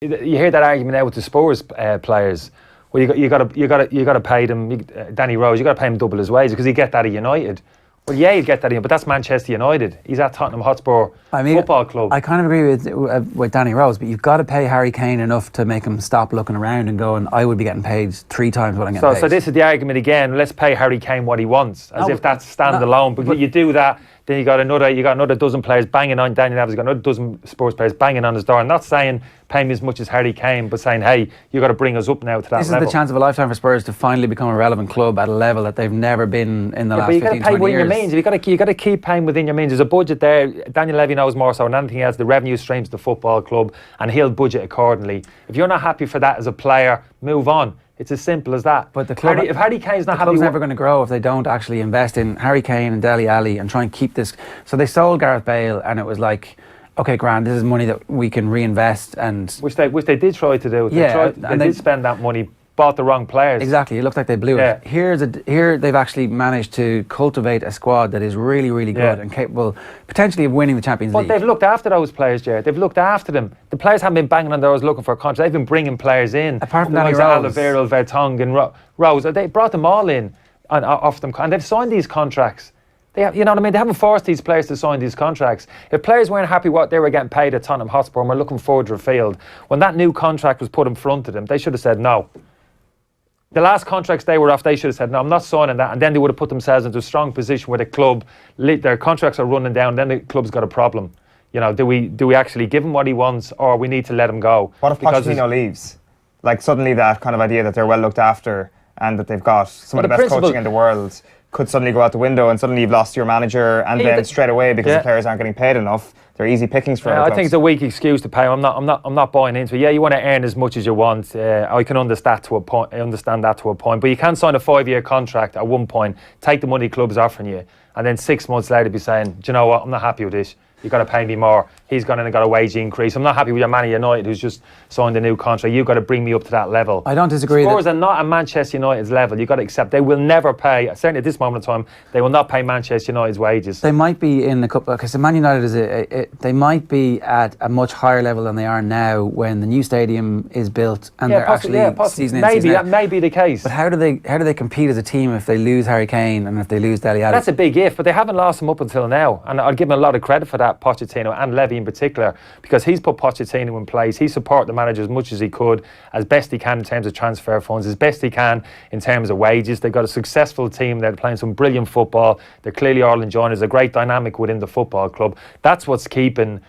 You hear that argument now with the Spurs players. Well, you got to pay them. Danny Rose, you got to pay him double his wages because he get that at United. Well, yeah, he'd get that, but that's Manchester United. He's at Tottenham Hotspur Football Club. I kind of agree with Danny Rose, but you've got to pay Harry Kane enough to make him stop looking around and going, I would be getting paid 3 times what I'm getting paid. So this is the argument again. Let's pay Harry Kane what he wants, as if that's standalone. But you do that, then you got another dozen players banging on Daniel Levy. You got another dozen Spurs players banging on his door. I'm not saying pay me as much as Harry Kane, but saying, hey, you got to bring us up now to that level. This is the chance of a lifetime for Spurs to finally become a relevant club at a level that they've never been in the last 15, 20 years. But you got to pay within your means. You got to keep paying within your means. There's a budget there. Daniel Levy knows more so than anything else. The revenue streams to the football club, and he'll budget accordingly. If you're not happy for that as a player, move on. It's as simple as that. But the club, if Harry Kane's not happy, the club's never going to grow if they don't actually invest in Harry Kane and Dele Alli and try and keep this. So they sold Gareth Bale, and it was like, okay, grand, this is money that we can reinvest, and which they did try to do. They did spend that money. Bought the wrong players. Exactly, it looked like they blew it. Here they've actually managed to cultivate a squad that is really, really good and capable potentially of winning the Champions League. But they've looked after those players, Jared. They've looked after them. The players haven't been banging on doors looking for a contract. They've been bringing players in. Apart from Danny Rose. Alderweireld, Vertonghen, Rose. They brought them all in and off them, and they've signed these contracts. You know what I mean? They haven't forced these players to sign these contracts. If players weren't happy what they were getting paid at Tottenham Hotspur and were looking forward to a field, when that new contract was put in front of them, they should have said no. The last contracts they were off, they should have said, no, I'm not signing that. And then they would have put themselves into a strong position where the club, their contracts are running down, then the club's got a problem. You know, do we actually give him what he wants, or we need to let him go? What if Pochettino leaves? Like, suddenly that kind of idea that they're well looked after and that they've got some of the best coaching in the world could suddenly go out the window, and suddenly you've lost your manager, and then straight away, because the players aren't getting paid enough, they're easy pickings for I think it's a weak excuse to pay. I'm not buying into it. Yeah, you want to earn as much as you want. I can understand that to a point. But you can't sign a 5-year contract at one point, take the money club's offering you, and then 6 months later be saying, do you know what, I'm not happy with this. You've got to pay me more. He's gone in and got a wage increase. I'm not happy with your Man United who's just signed a new contract. You've got to bring me up to that level. I don't disagree. Spurs are not at Manchester United's level. You've got to accept they will never pay, certainly at this moment in time, they will not pay Manchester United's wages. They might be in a couple, because Man United is they might be at a much higher level than they are now when the new stadium is built and they're actually season in, season out. That may be the case. But how do they compete as a team if they lose Harry Kane and if they lose Dele Alli? That's a big if, but they haven't lost him up until now, and I'll give him a lot of credit for that, Pochettino and Levy in particular, because he's put Pochettino in place. He supported the manager as much as he could, as best he can in terms of transfer funds, as best he can in terms of wages. They've got a successful team. They're playing some brilliant football. They're clearly all enjoying it. There's a great dynamic within the football club. That's what's keeping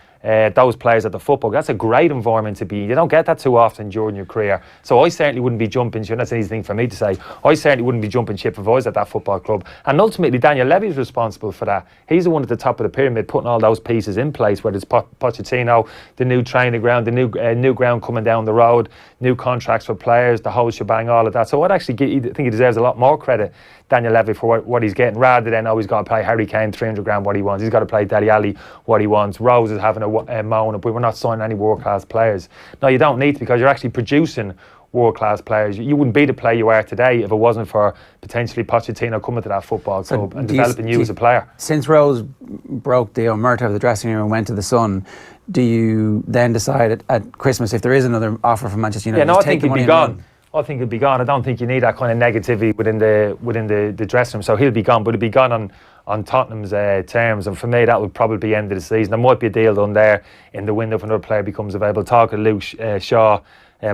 those players at the football. That's a great environment to be in. You don't get that too often during your career. So I certainly wouldn't be jumping ship. That's an easy thing for me to say. I certainly wouldn't be jumping ship if I was at that football club. And ultimately, Daniel Levy's responsible for that. He's the one at the top of the pyramid putting all those pieces in place, whether it's Pochettino, the new training ground, the new ground coming down the road, new contracts for players, the whole shebang, all of that. So I'd actually think he deserves a lot more credit, Daniel Levy, for what he's getting, rather than he's got to play Harry Kane 300 grand what he wants. He's got to play Dele Alli what he wants. Rose is having a moan, but we're not signing any world-class players. No, you don't need to, because you're actually producing world-class players. You wouldn't be the player you are today if it wasn't for potentially Pochettino coming to that football club and developing you as a player. Since Rose broke the omerta of the dressing room and went to the Sun, do you then decide at Christmas, if there is another offer from Manchester United, I think he'd be gone. I think he'll be gone. I don't think you need that kind of negativity within the dressing room. So he'll be gone, but he'll be gone on Tottenham's terms. And for me, that would probably be end of the season. There might be a deal done there in the window if another player becomes available. Talking to Luke Shaw,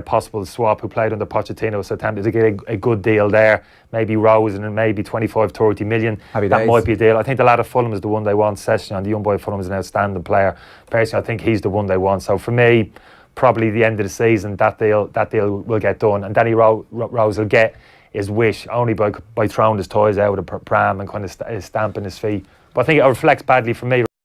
possible swap, who played under Pochettino, so attempted to get a good deal there. Maybe Rose and then maybe 25-30 million. That might be a deal. I think the lad of Fulham is the one they want. Session, the young boy Fulham, is an outstanding player. Personally, I think he's the one they want. So for me, probably the end of the season, that deal will get done, and Danny Rose will get his wish only by throwing his toys out of the pram and kind of stamping his feet. But I think it reflects badly for me.